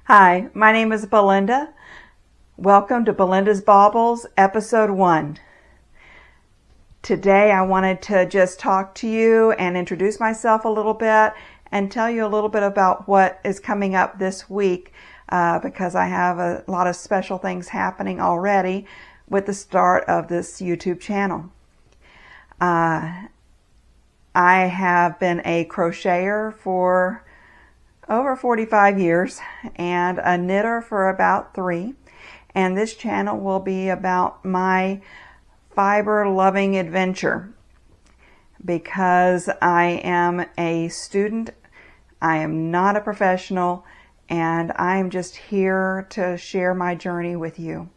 Hi, my name is Belinda. Welcome to Belinda's Baubles, Episode 1. Today I wanted to just talk to you and introduce myself a little bit and tell you a little bit about what is coming up this week because I have a lot of special things happening already with the start of this YouTube channel. I have been a crocheter for over 45 years and a knitter for about 3, and this channel will be about my fiber loving adventure because I am a student, I am not a professional, and I am just here to share my journey with you.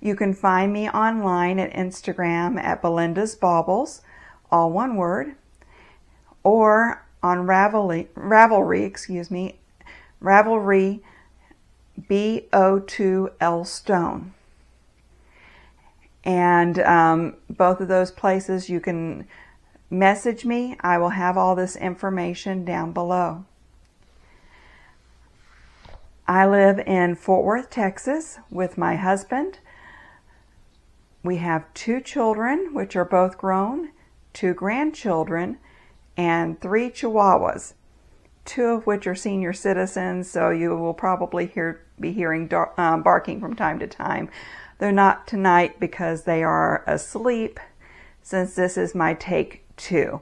You can find me online at Instagram at belindasbaubles, all one word, or on Ravelry, B-O-2-L Stone. And both of those places you can message me. I will have all this information down below. I live in Fort Worth, Texas with my husband. We have 2 children, which are both grown, 2 grandchildren, and 3 chihuahuas, 2 of which are senior citizens, so you will probably be hearing barking from time to time. They're not tonight because they are asleep, since this is my take 2.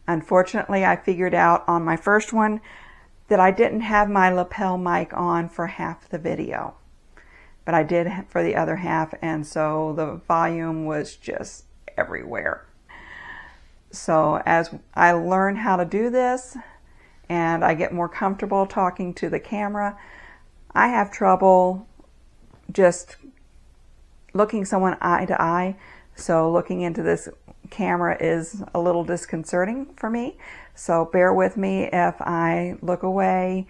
Unfortunately, I figured out on my first one that I didn't have my lapel mic on for half the video, but I did for the other half, and so the volume was just everywhere. So as I learn how to do this and I get more comfortable talking to the camera, I have trouble just looking someone eye to eye. So looking into this camera is a little disconcerting for me. So bear with me if I look away,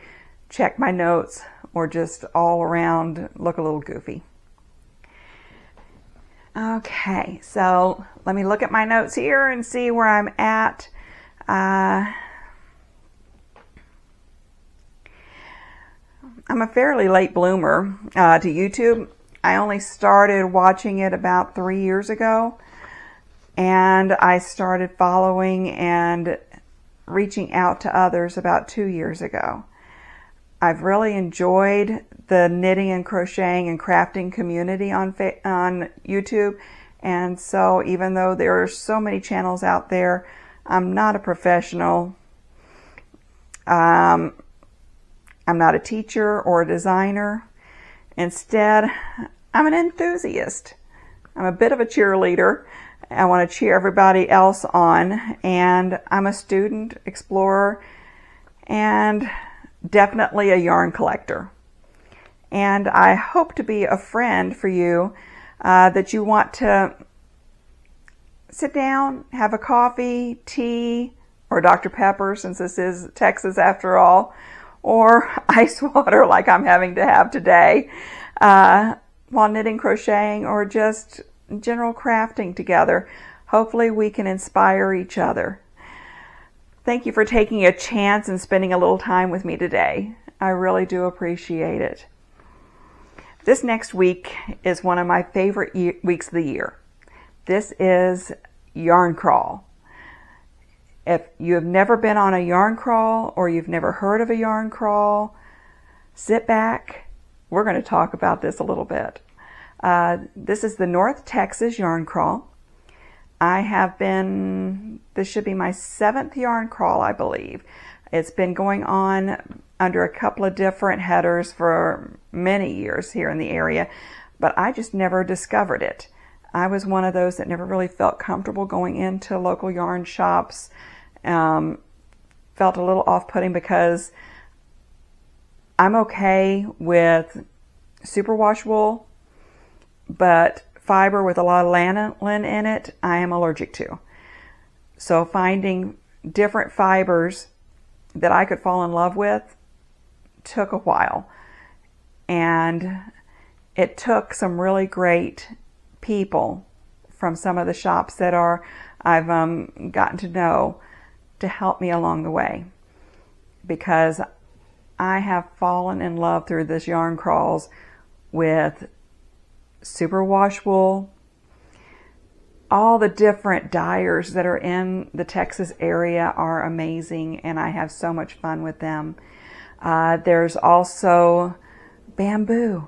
check my notes, or just all around look a little goofy. Okay, so let me look at my notes here and see where I'm at. I'm a fairly late bloomer to YouTube. I only started watching it about 3 years ago, and I started following and reaching out to others about 2 years ago. I've really enjoyed the knitting and crocheting and crafting community on YouTube, and so even though there are so many channels out there, I'm not a professional. I'm not a teacher or a designer. Instead, I'm an enthusiast. I'm a bit of a cheerleader. I want to cheer everybody else on, and I'm a student, explorer, and definitely a yarn collector. And I hope to be a friend for you that you want to sit down, have a coffee, tea, or Dr. Pepper, since this is Texas after all, or ice water like I'm having to have today, while knitting, crocheting, or just general crafting together. Hopefully we can inspire each other. Thank you for taking a chance and spending a little time with me today. I really do appreciate it. This next week is one of my favorite weeks of the year. This is Yarn Crawl. If you have never been on a yarn crawl or you've never heard of a yarn crawl, sit back. We're going to talk about this a little bit. This is the North Texas Yarn Crawl. This should be my 7th yarn crawl, I believe. It's been going on under a couple of different headers for many years here in the area, but I just never discovered it. I was one of those that never really felt comfortable going into local yarn shops. Felt a little off-putting because I'm okay with superwash wool, but fiber with a lot of lanolin in it, I am allergic to. So finding different fibers that I could fall in love with took a while. And it took some really great people from some of the shops that I've gotten to know to help me along the way. Because I have fallen in love through this yarn crawls with superwash wool. All the different dyers that are in the Texas area are amazing, and I have so much fun with them. There's also bamboo.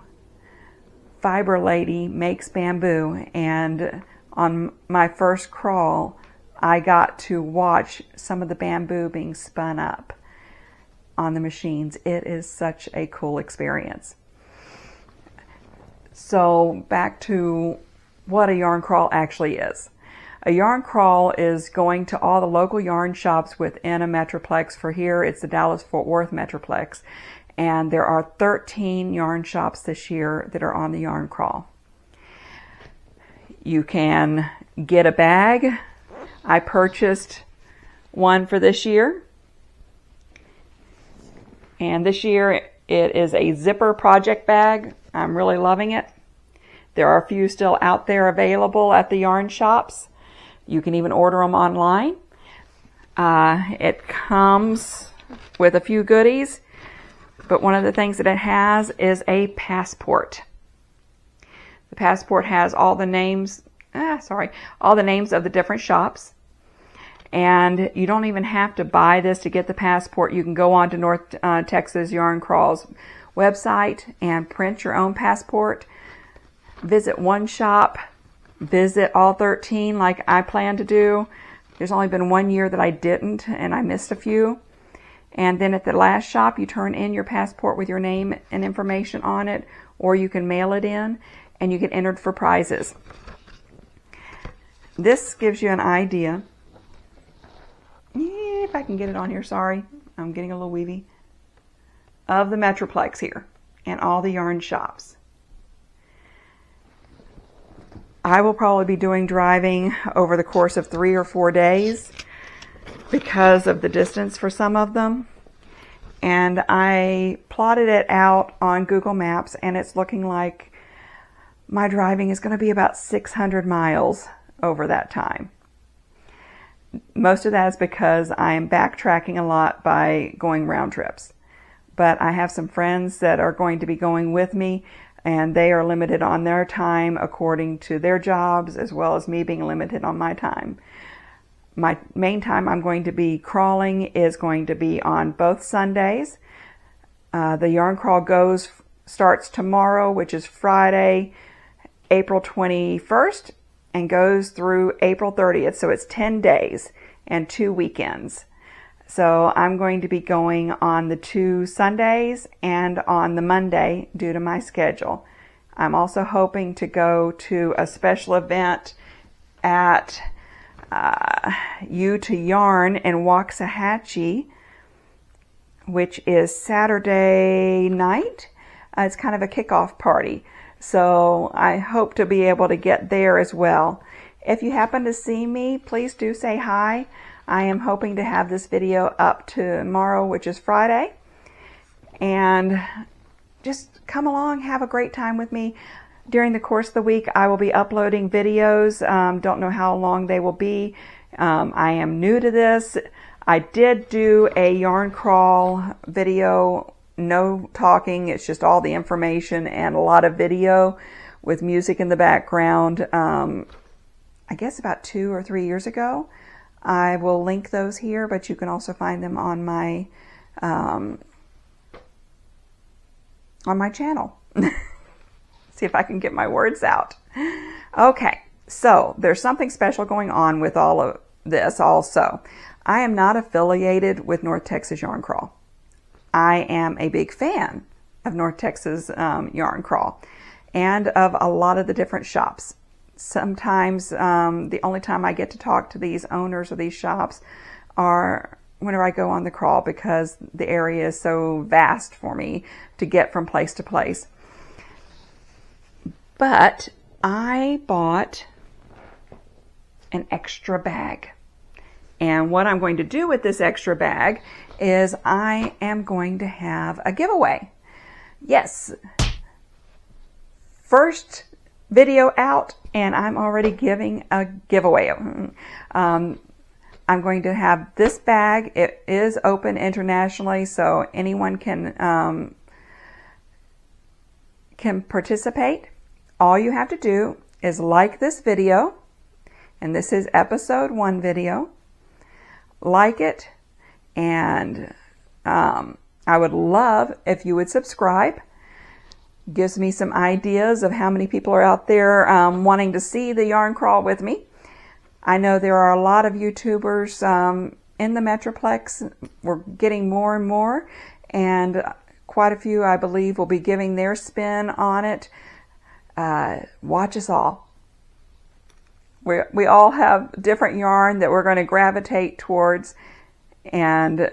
Fiber Lady makes bamboo, and on my first crawl, I got to watch some of the bamboo being spun up on the machines. It is such a cool experience. So back to what a yarn crawl actually is. A yarn crawl is going to all the local yarn shops within a metroplex. For here, it's the Dallas-Fort Worth metroplex. And there are 13 yarn shops this year that are on the yarn crawl. You can get a bag. I purchased one for this year. And this year it is a zipper project bag. I'm really loving it. There are a few still out there available at the yarn shops. You can even order them online. It comes with a few goodies, but one of the things that it has is a passport. The passport has all the names, all the names of the different shops. And you don't even have to buy this to get the passport. You can go on to North Texas Yarn Crawl's website and print your own passport. Visit one shop, visit all 13 like I plan to do. There's only been 1 year that I didn't, and I missed a few. And then at the last shop, you turn in your passport with your name and information on it, or you can mail it in, and you get entered for prizes. This gives you an idea. If I can get it on here, sorry. I'm getting a little weavy. Of the metroplex here and all the yarn shops. I will probably be doing driving over the course of 3 or 4 days because of the distance for some of them. And I plotted it out on Google Maps, and it's looking like my driving is going to be about 600 miles over that time. Most of that is because I am backtracking a lot by going round trips. But I have some friends that are going to be going with me, and they are limited on their time according to their jobs, as well as me being limited on my time. My main time I'm going to be crawling is going to be on both Sundays. The yarn crawl starts tomorrow, which is Friday, April 21st, and goes through April 30th. So it's 10 days and 2 weekends. So I'm going to be going on the 2 Sundays and on the Monday due to my schedule. I'm also hoping to go to a special event at U to Yarn in Waxahachie, which is Saturday night. It's kind of a kickoff party. So I hope to be able to get there as well. If you happen to see me, please do say hi. I am hoping to have this video up tomorrow, which is Friday. And just come along, have a great time with me. During the course of the week, I will be uploading videos. Don't know how long they will be. I am new to this. I did do a yarn crawl video, no talking. It's just all the information and a lot of video with music in the background. I guess about 2 or 3 years ago. I will link those here, but you can also find them on my channel. See if I can get my words out. Okay, so there's something special going on with all of this also. I am not affiliated with North Texas Yarn Crawl. I am a big fan of North Texas Yarn Crawl and of a lot of the different shops. Sometimes the only time I get to talk to these owners of these shops are whenever I go on the crawl, because the area is so vast for me to get from place to place. But I bought an extra bag. And what I'm going to do with this extra bag is I am going to have a giveaway. Yes. First video out, and I'm already giving a giveaway. I'm going to have this bag. It is open internationally, so anyone can participate. All you have to do is like this video, and this is episode 1 video. Like it, and I would love if you would subscribe. Gives me some ideas of how many people are out there wanting to see the yarn crawl with me. I know there are a lot of YouTubers in the Metroplex. We're getting more and more, and quite a few, I believe, will be giving their spin on it. Watch us all. We all have different yarn that we're going to gravitate towards, and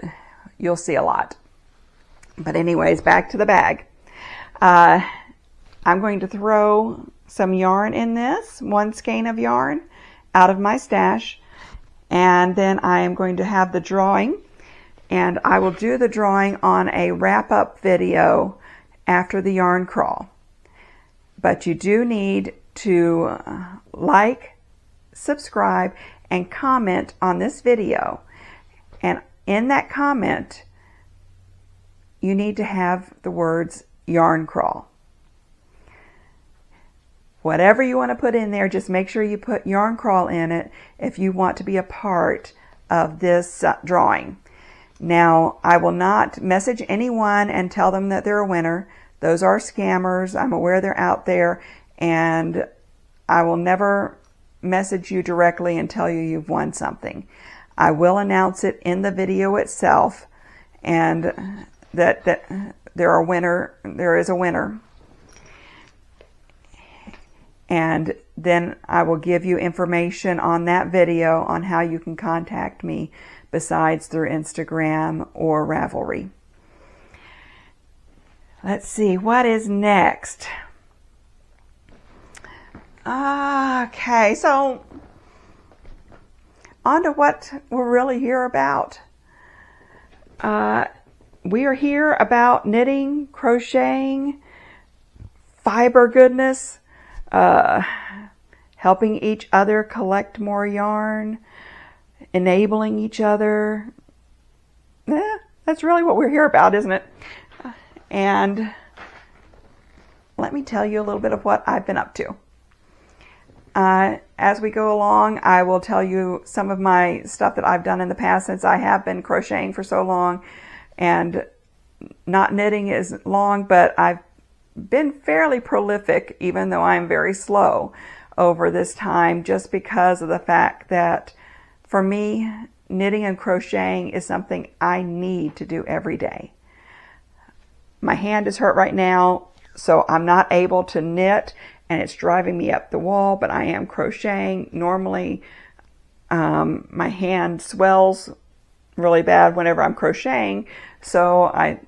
you'll see a lot. But anyways, back to the bag. I'm going to throw some yarn in this, 1 skein of yarn out of my stash, and then I am going to have the drawing, and I will do the drawing on a wrap-up video after the yarn crawl. But you do need to like, subscribe, and comment on this video. And in that comment, you need to have the words yarn crawl. Whatever you want to put in there, just make sure you put yarn crawl in it if you want to be a part of this drawing. Now, I will not message anyone and tell them that they're a winner. Those are scammers. I'm aware they're out there, and I will never message you directly and tell you you've won something. I will announce it in the video itself, and that there is a winner. And then I will give you information on that video on how you can contact me besides through Instagram or Ravelry. Let's see, what is next? Okay, so on to what we're really here about. We are here about knitting, crocheting, fiber goodness, helping each other collect more yarn, enabling each other. That's really what we're here about, isn't it? And let me tell you a little bit of what I've been up to. As we go along, I will tell you some of my stuff that I've done in the past, since I have been crocheting for so long and not knitting as long, but I've been fairly prolific, even though I'm very slow over this time, just because of the fact that for me, knitting and crocheting is something I need to do every day. My hand is hurt right now, so I'm not able to knit, and it's driving me up the wall, but I am crocheting. Normally, my hand swells really bad whenever I'm crocheting, so I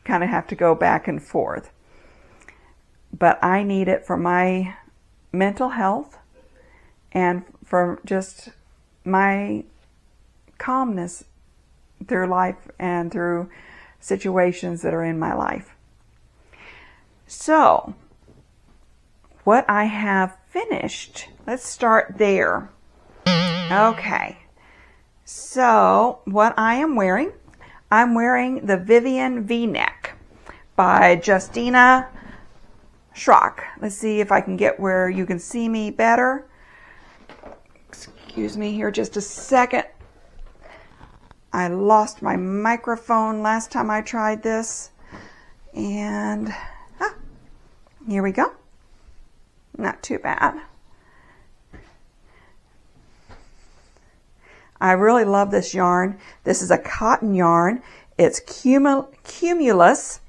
kind of have to go back and forth. But I need it for my mental health and for just my calmness through life and through situations that are in my life. So, what I have finished, let's start there. Okay, so what I am wearing, I'm wearing the Vivian V Neck by Justina Schrock. Let's see if I can get where you can see me better. Excuse me here just a second. I lost my microphone last time I tried this. And here we go. Not too bad. I really love this yarn. This is a cotton yarn. It's Cumulus.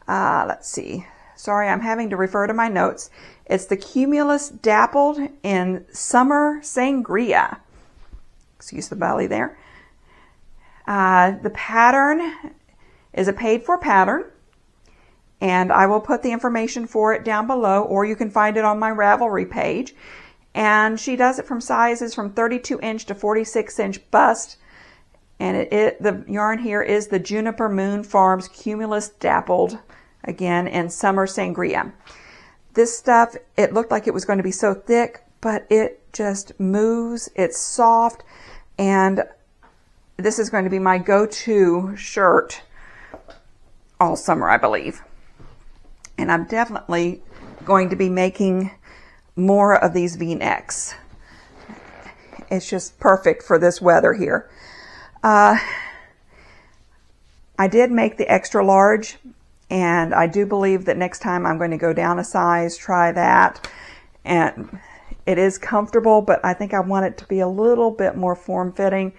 Let's see. Sorry, I'm having to refer to my notes. It's the Cumulus Dappled in Summer Sangria. Excuse the belly there. The pattern is a paid-for pattern, and I will put the information for it down below, or you can find it on my Ravelry page. And she does it from sizes from 32-inch to 46-inch bust. And the yarn here is the Juniper Moon Farms Cumulus Dappled, again, in Summer Sangria. This stuff, it looked like it was going to be so thick, but it just moves. It's soft, And this is going to be my go-to shirt all summer, I believe. And I'm definitely going to be making more of these V-necks. It's just perfect for this weather here. I did make the extra large, and I do believe that next time I'm going to go down a size, try that. And it is comfortable, but I think I want it to be a little bit more form-fitting,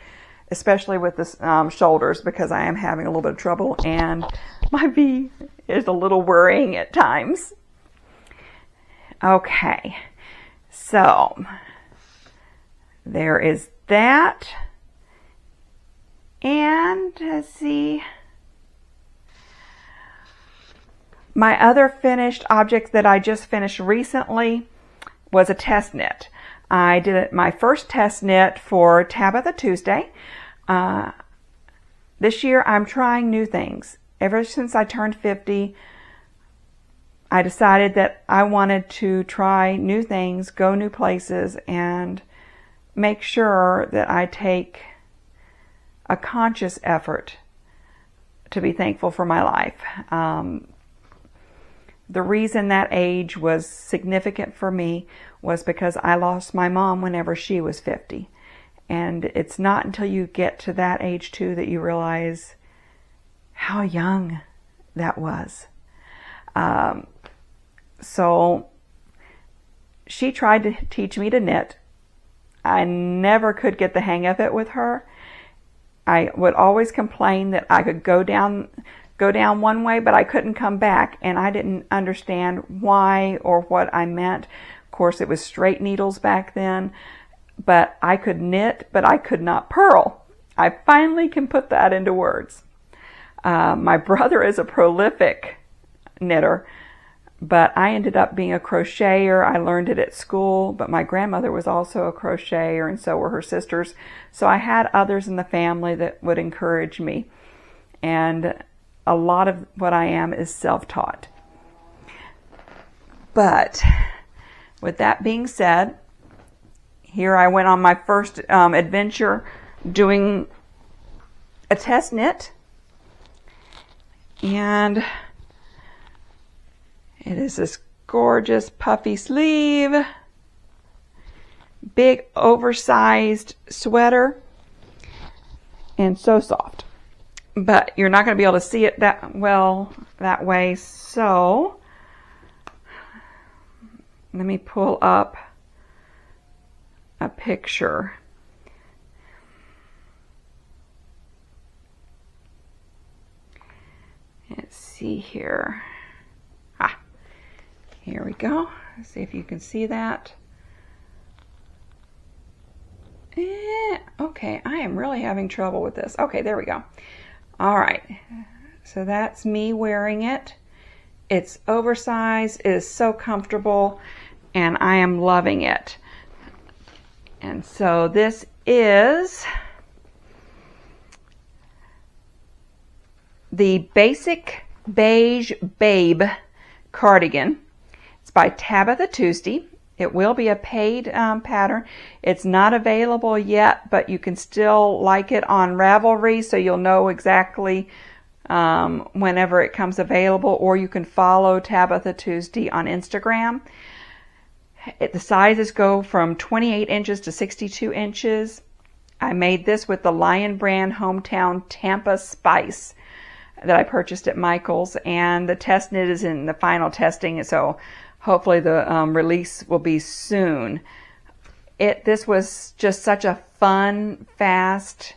especially with the shoulders, because I am having a little bit of trouble, and my V is a little worrying at times. Okay, so there is that. And let's see. My other finished object that I just finished recently was a test knit. I did my first test knit for Tabitha Tuesday. This year I'm trying new things. Ever since I turned 50, I decided that I wanted to try new things, go new places, and make sure that I take a conscious effort to be thankful for my life. The reason that age was significant for me was because I lost my mom whenever she was 50. And it's not until you get to that age too that you realize how young that was. So she tried to teach me to knit. I never could get the hang of it with her. I would always complain that I could go down one way, but I couldn't come back, and I didn't understand why or what I meant. Of course, it was straight needles back then, but I could knit, but I could not purl. I finally can put that into words. My brother is a prolific knitter, but I ended up being a crocheter. I learned it at school, but my grandmother was also a crocheter, and so were her sisters. So I had others in the family that would encourage me. And a lot of what I am is self-taught. But with that being said, here I went on my first adventure doing a test knit. And it is this gorgeous puffy sleeve, big oversized sweater, and so soft. But you're not going to be able to see it that well that way, so let me pull up a picture. Let's see here. Here we go. Let's see if you can see that. Okay, I am really having trouble with this. Okay, there we go. All right, so that's me wearing it. It's oversized, it is so comfortable, and I am loving it. And so this is the Basic Beige Babe cardigan. It's by Tabitha Tuesday. It will be a paid pattern. It's not available yet, but you can still like it on Ravelry, so you'll know exactly whenever it comes available, or you can follow Tabitha Tuesday on Instagram. The sizes go from 28 inches to 62 inches. I made this with the Lion Brand Hometown Tampa Spice that I purchased at Michael's, and the test knit is in the final testing, so hopefully the release will be soon. This was just such a fun, fast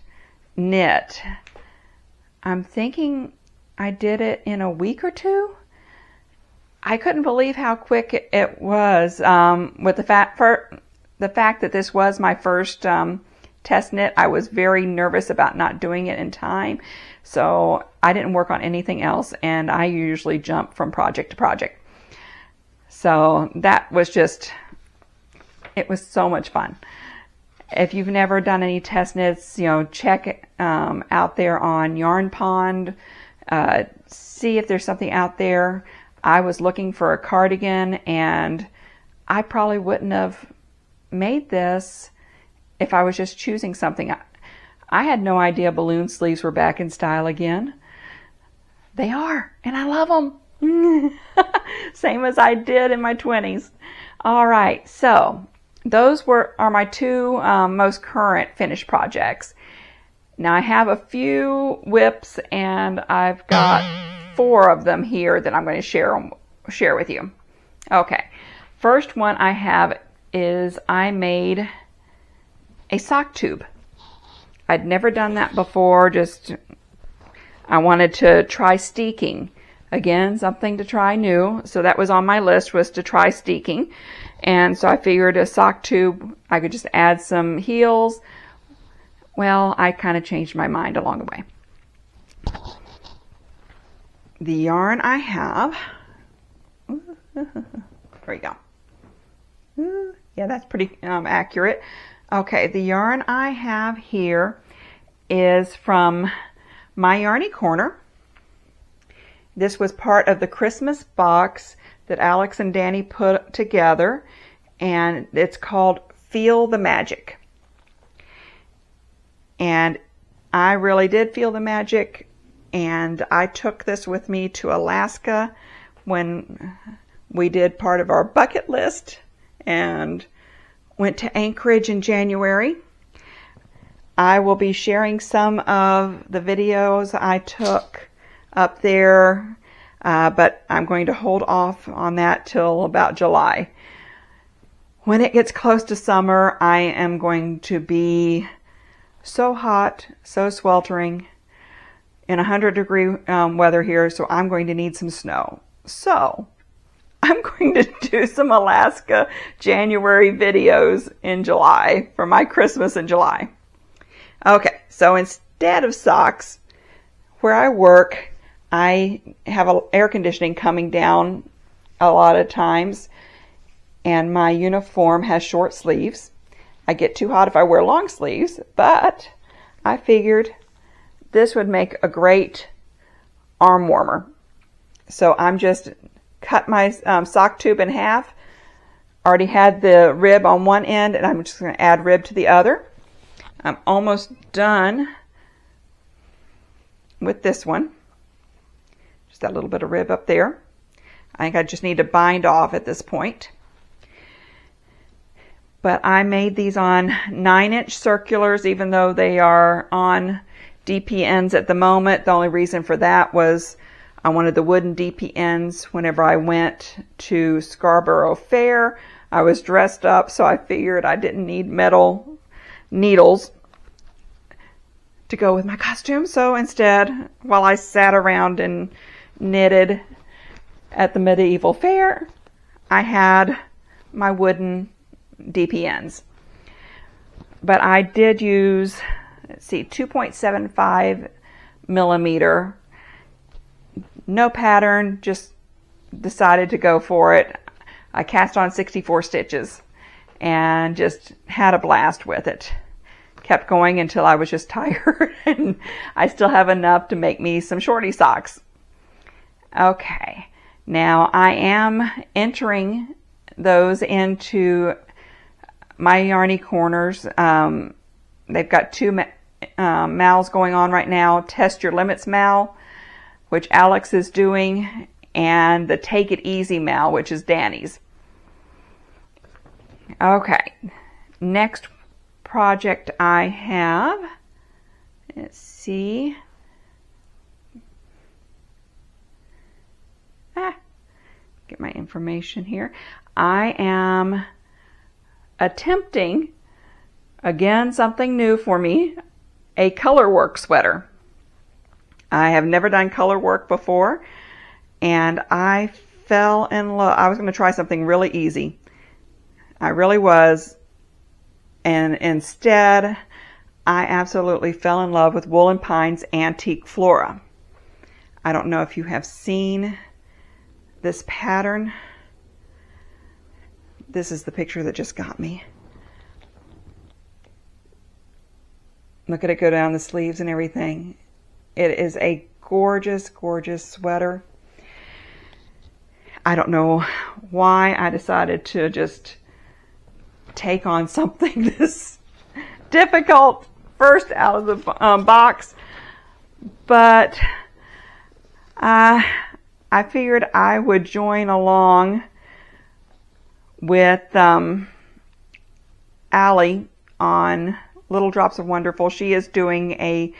knit. I'm thinking I did it in a week or two. I couldn't believe how quick it was. With the fact that this was my first test knit, I was very nervous about not doing it in time. So I didn't work on anything else, and I usually jump from project to project. So that was it was so much fun. If you've never done any test knits, check out there on Yarn Pond. See if there's something out there. I was looking for a cardigan, and I probably wouldn't have made this if I was just choosing something. I had no idea balloon sleeves were back in style again. They are, and I love them. Same as I did in my 20s. All right, so those are my two most current finished projects. Now I have a few whips, and I've got 4 of them here that I'm going to share with you. Okay, first one I have is I made a sock tube. I'd never done that before, just I wanted to try steeking. Again, something to try new. So that was on my list, was to try steeking. And so I figured a sock tube, I could just add some heels. Well, I kind of changed my mind along the way. The yarn I have, there we go. Yeah, that's pretty accurate. Okay, the yarn I have here is from My Yarny Corner. This was part of the Christmas box that Alex and Danny put together, and it's called Feel the Magic. And I really did feel the magic, and I took this with me to Alaska when we did part of our bucket list and went to Anchorage in January. I will be sharing some of the videos I took up there, but I'm going to hold off on that till about July. When it gets close to summer, I am going to be so hot, so sweltering, in 100-degree weather here, so I'm going to need some snow. So I'm going to do some Alaska January videos in July for my Christmas in July. Okay, so instead of socks, where I work, I have air conditioning coming down a lot of times, and my uniform has short sleeves. I get too hot if I wear long sleeves, but I figured this would make a great arm warmer. So I'm just cut my sock tube in half. Already had the rib on one end, and I'm just going to add rib to the other. I'm almost done with this one. Just that little bit of rib up there. I think I just need to bind off at this point. But I made these on 9-inch circulars, even though they are on DPNs at the moment. The only reason for that was I wanted the wooden DPNs whenever I went to Scarborough Fair. I was dressed up, so I figured I didn't need metal needles to go with my costume. So instead, while I sat around and knitted at the medieval fair, I had my wooden DPNs. But I did use, let's see, 2.75 millimeter. No pattern, just decided to go for it. I cast on 64 stitches and just had a blast with it. Kept going until I was just tired, and I still have enough to make me some shorty socks. Okay, now I am entering those into My Yarny Corners. They've got 2 mals going on right now. Test Your Limits mal, which Alex is doing, and the Take It Easy mal, which is Danny's. Okay, next project I have, let's see, get my information here. I am attempting, again, something new for me, a color work sweater. I have never done color work before, and I fell in love. I was going to try something really easy. I really was. And instead, I absolutely fell in love with Wool and Pine's Antique Flora. I don't know if you have seen this pattern. This is the picture that just got me. Look at it go down the sleeves and everything. It is a gorgeous, gorgeous sweater. I don't know why I decided to just take on something this difficult first out of the box, but I figured I would join along with Allie on Little Drops of Wonderful. She is doing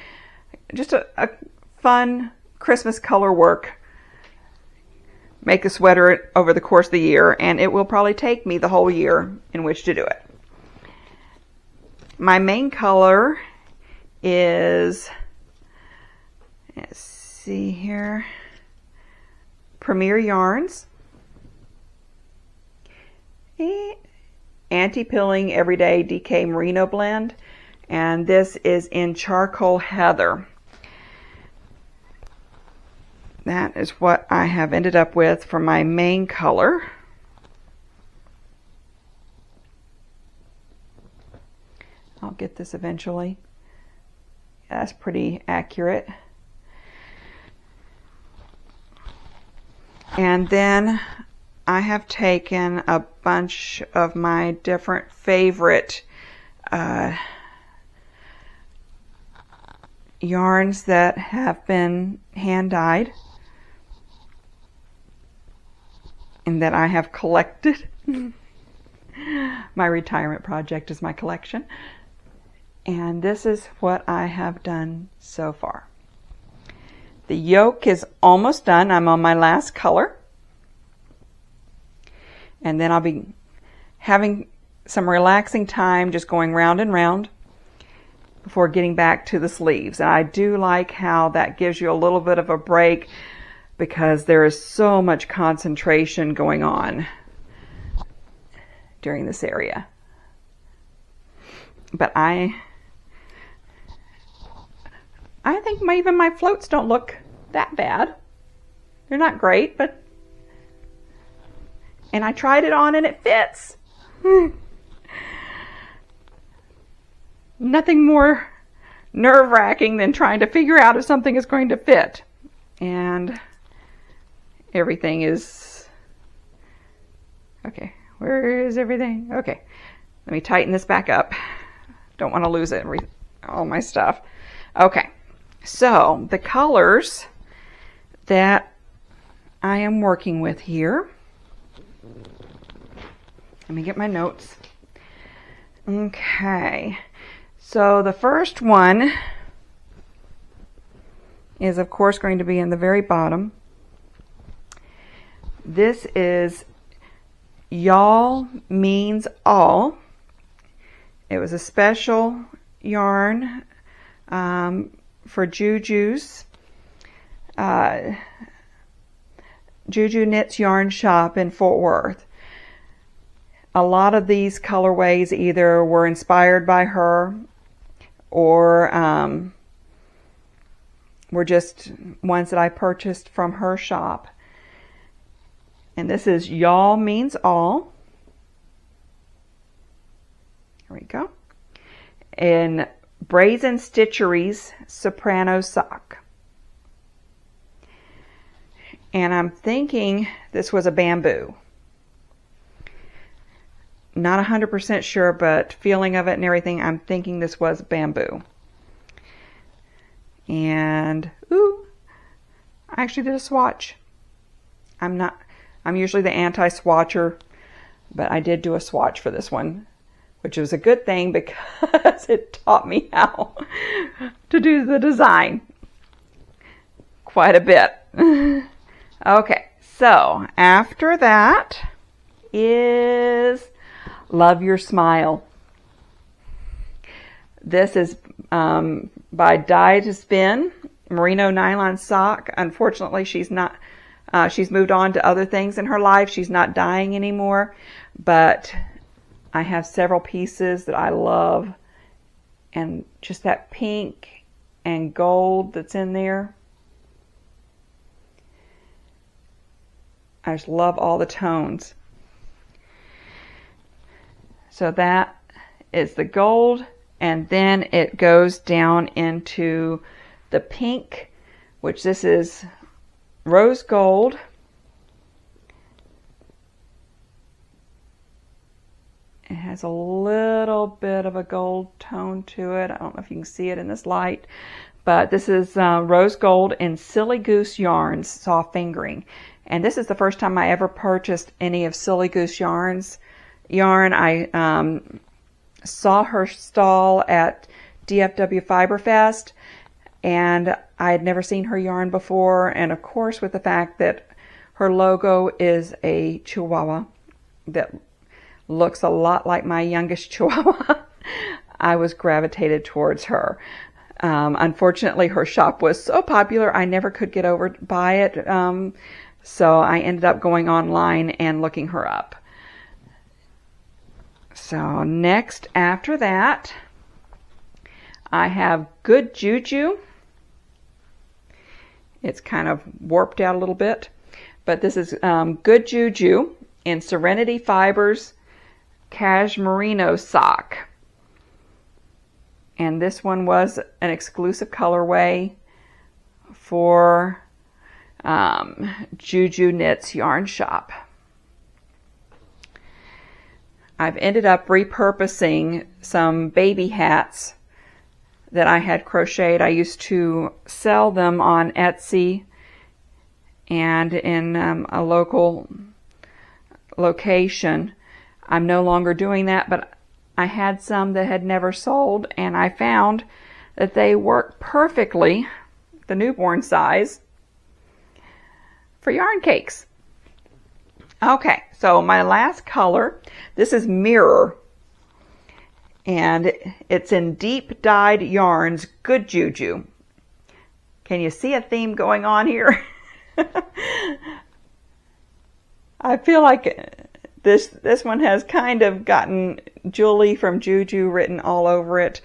just a fun Christmas color work. Make a sweater over the course of the year, and it will probably take me the whole year in which to do it. My main color is, let's see here, Premier Yarns. Anti-Pilling Everyday DK Merino Blend, and this is in Charcoal Heather. That is what I have ended up with for my main color. I'll get this eventually. That's pretty accurate. And then I have taken a bunch of my different favorite yarns that have been hand dyed and that I have collected. My retirement project is my collection. And this is what I have done so far. The yoke is almost done. I'm on my last color. And then I'll be having some relaxing time just going round and round before getting back to the sleeves. And I do like how that gives you a little bit of a break because there is so much concentration going on during this area. But I think even my floats don't look that bad. They're not great, but... And I tried it on and it fits. Nothing more nerve-wracking than trying to figure out if something is going to fit. And everything is... Okay, where is everything? Okay, let me tighten this back up. Don't want to lose it, all my stuff. Okay, so the colors that I am working with here. Let me get my notes. Okay, so the first one is of course going to be in the very bottom. This is Y'all Means All. It was a special yarn for Juju's Juju Knits Yarn Shop in Fort Worth. A lot of these colorways either were inspired by her or were just ones that I purchased from her shop. And this is Y'all Means All. There we go. In Brazen Stitcheries Soprano Sock. And I'm thinking this was a bamboo. Not 100% sure, but feeling of it and everything, I'm thinking this was bamboo. And, ooh, I actually did a swatch. I'm usually the anti-swatcher, but I did do a swatch for this one, which was a good thing because it taught me how to do the design quite a bit. Okay, so after that is Love Your Smile. This is by Dye to Spin, merino nylon sock. Unfortunately, she's not. She's moved on to other things in her life. She's not dyeing anymore, but I have several pieces that I love, and just that pink and gold that's in there. I just love all the tones. So that is the gold, and then it goes down into the pink, which this is rose gold. It has has a little bit of a gold tone to it. I don't know if you can see it in this light, but this is rose gold and Silly Goose Yarns soft fingering. And this is the first time I ever purchased any of Silly Goose yarn. I saw her stall at DFW Fiber Fest, and I had never seen her yarn before. And of course, with the fact that her logo is a Chihuahua that looks a lot like my youngest Chihuahua, I was gravitated towards her. Unfortunately, her shop was so popular, I never could get over to buy it. So I ended up going online and looking her up. So next after that, I have Good Juju. It's kind of warped out a little bit, but this is Good Juju in Serenity Fibers Cashmerino Sock. And this one was an exclusive colorway for Juju Knits Yarn Shop. I've ended up repurposing some baby hats that I had crocheted. I used to sell them on Etsy and in a local location. I'm no longer doing that, but I had some that had never sold, and I found that they work perfectly, the newborn size, for yarn cakes. Okay, so my last color, this is Mirror, and it's in Deep Dyed Yarns Good Juju. Can you see a theme going on here? I feel like this one has kind of gotten Julie from Juju written all over it.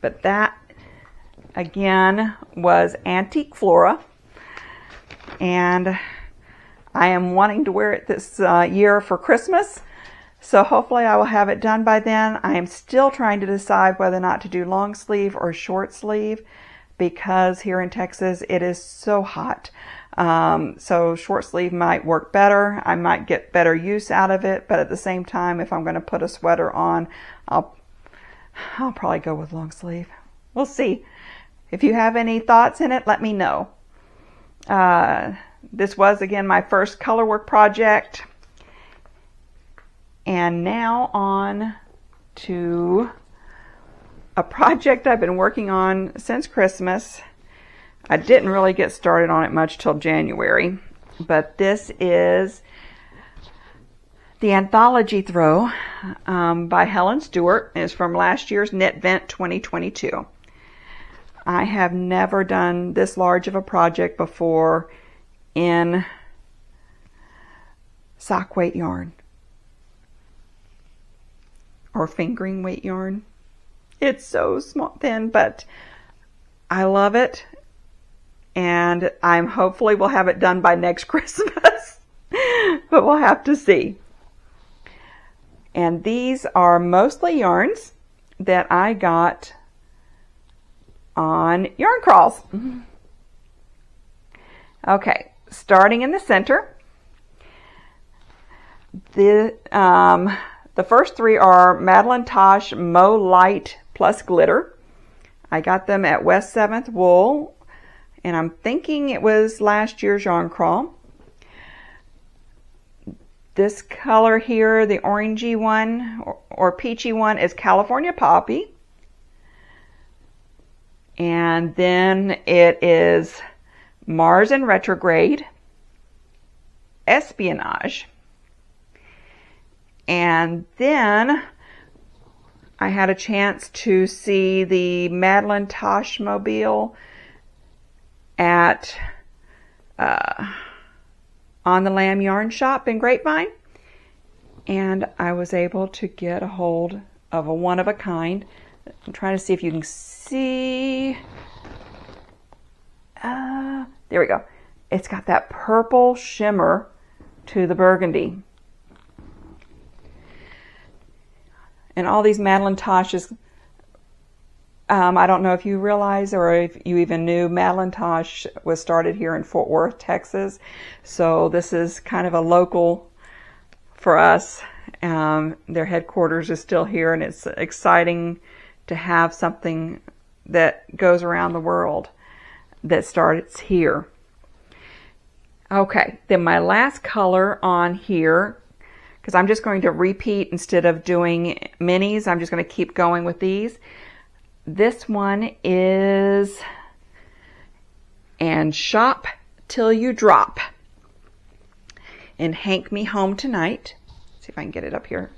But that, again, was Antique Flora. And I am wanting to wear it this year for Christmas. So hopefully I will have it done by then. I am still trying to decide whether or not to do long sleeve or short sleeve, because here in Texas it is so hot. So short sleeve might work better. I might get better use out of it, but at the same time, if I'm going to put a sweater on, I'll probably go with long sleeve. We'll see. If you have any thoughts in it, let me know. This was, again, my first colorwork project. And now on to a project I've been working on since Christmas. I didn't really get started on it much till January, but this is the Anthology Throw by Helen Stewart. It's from last year's Knit Vent 2022. I have never done this large of a project before in sock weight yarn or fingering weight yarn. It's so small, thin, but I love it, and I'm hopefully will have it done by next Christmas, but we'll have to see. And these are mostly yarns that I got on Yarn Crawls. Okay, starting in the center, the first three are Madeline Tosh Mo Light plus Glitter. I got them at West 7th Wool, and I'm thinking it was last year's Yarn Crawl. This color here, the orangey one or peachy one, is California Poppy. And then it is Mars in Retrograde, Espionage. And then I had a chance to see the Madeline Tosh Mobile at On the Lamb Yarn Shop in Grapevine. And I was able to get a hold of a one-of-a-kind. I'm trying to see if you can see. There we go. It's got that purple shimmer to the burgundy. And all these Madeline Toshes, I don't know if you realize or if you even knew, Madeline Tosh was started here in Fort Worth, Texas. So this is kind of a local for us. Their headquarters is still here, and it's exciting to have something that goes around the world that starts here. Okay, then my last color on here, because I'm just going to repeat instead of doing minis, I'm just going to keep going with these. This one is And Shop Till You Drop in Hank Me Home Tonight. See if I can get it up here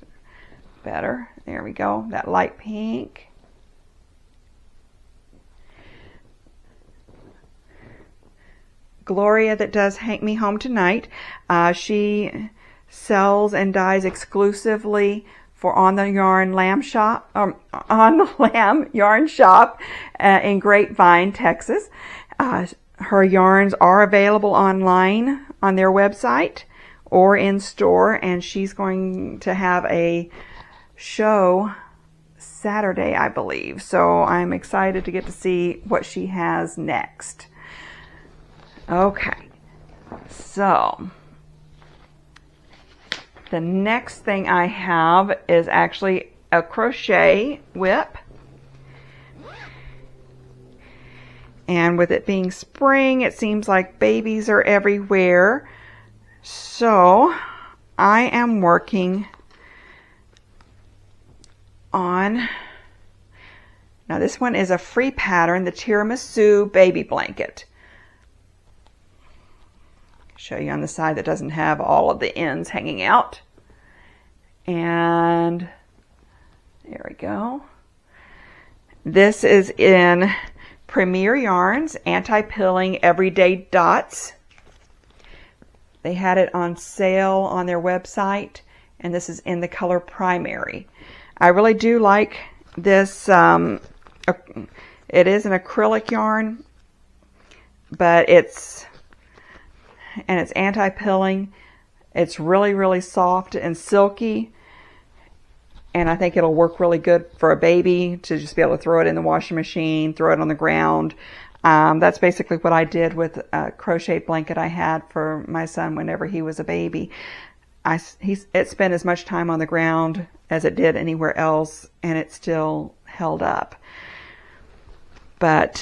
better. There we go, that light pink. Gloria, that does Hank Me Home Tonight, she sells and dyes exclusively for On the Yarn Lamb Shop, On the Lamb Yarn Shop in Grapevine, Texas. Her yarns are available online on their website or in store, and she's going to have a show Saturday, I believe. So I'm excited to get to see what she has next. Okay, so the next thing I have is actually a crochet whip. And with it being spring, it seems like babies are everywhere. So I am working on, now this one is a free pattern, the Tiramisu Baby Blanket. Show you on the side that doesn't have all of the ends hanging out. And there we go. This is in Premier Yarns Anti-Pilling Everyday Dots. They had it on sale on their website, and this is in the color Primary. I really do like this. It is an acrylic yarn, but it's anti-pilling. It's really, really soft and silky, and I think it'll work really good for a baby to just be able to throw it in the washing machine, throw it on the ground. That's basically what I did with a crochet blanket I had for my son whenever he was a baby. It spent as much time on the ground as it did anywhere else, and it still held up. But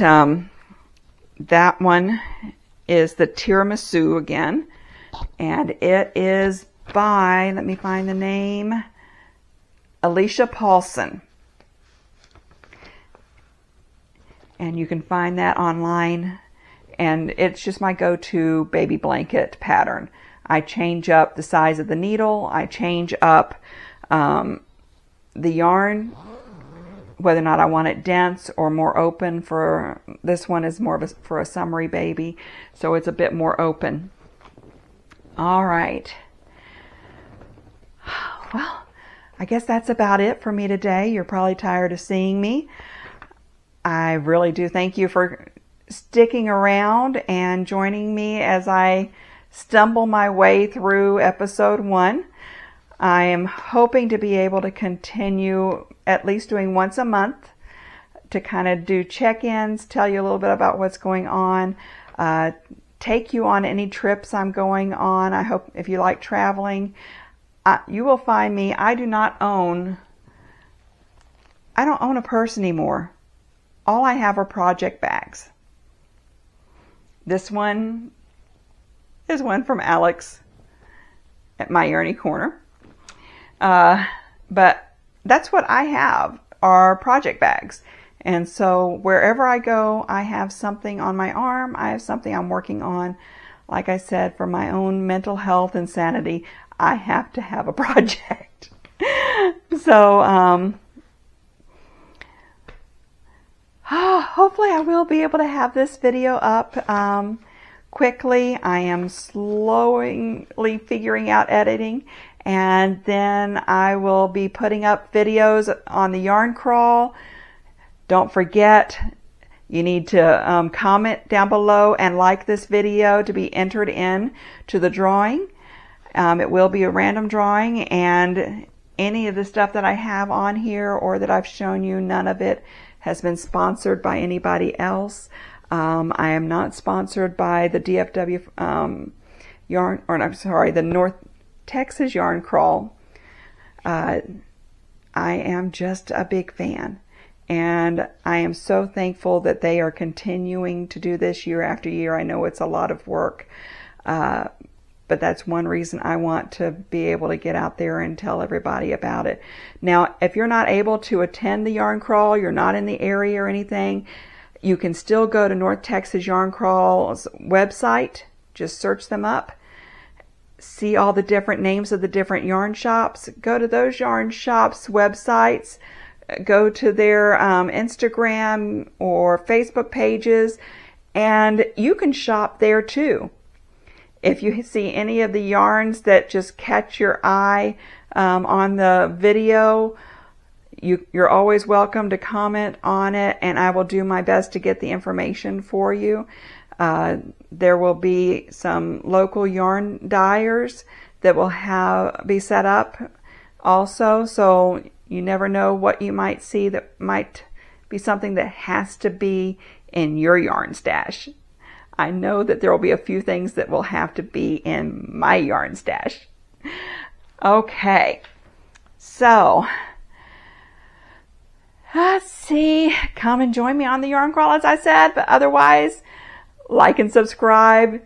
that one is the Tiramisu again, and it is by, let me find the name, Alicia Paulson. And you can find that online, and it's just my go-to baby blanket pattern. I change up the size of the needle, I change up the yarn, whether or not I want it dense or more open. For this one is more of for a summery baby, so it's a bit more open. All right. Well, I guess that's about it for me today. You're probably tired of seeing me. I really do thank you for sticking around and joining me as I stumble my way through episode 1. I am hoping to be able to continue at least doing once a month to kind of do check-ins, tell you a little bit about what's going on, take you on any trips I'm going on. I hope if you like traveling, you will find me. I don't own a purse anymore. All I have are project bags. This one is one from Alex at My Yarny Corner. But that's what I have, are project bags. And so wherever I go, I have something on my arm. I have something I'm working on. Like I said, for my own mental health and sanity, I have to have a project. So, hopefully I will be able to have this video up quickly. I am slowly figuring out editing, and then I will be putting up videos on the Yarn Crawl. Don't forget, you need to comment down below and like this video to be entered in to the drawing. It will be a random drawing, and any of the stuff that I have on here or that I've shown you, none of it has been sponsored by anybody else. I am not sponsored by the DFW yarn, or I'm sorry, the Texas Yarn Crawl. I am just a big fan, and I am so thankful that they are continuing to do this year after year. I know it's a lot of work, but that's one reason I want to be able to get out there and tell everybody about it. Now, if you're not able to attend the Yarn Crawl, you're not in the area or anything, you can still go to North Texas Yarn Crawl's website. Just search them up. See all the different names of the different yarn shops. Go to those yarn shops' websites. Go to their Instagram or Facebook pages, and you can shop there too. If you see any of the yarns that just catch your eye on the video, you're always welcome to comment on it, and I will do my best to get the information for you. There will be some local yarn dyers that will be set up also, so you never know what you might see that might be something that has to be in your yarn stash. I know that there will be a few things that will have to be in my yarn stash. Okay, so let's see. Come and join me on the Yarn Crawl, as I said, but otherwise, like and subscribe.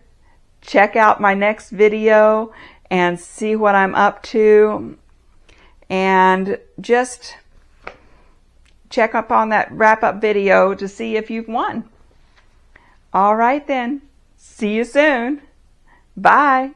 Check out my next video and see what I'm up to. And just check up on that wrap-up video to see if you've won. All right then. See you soon. Bye.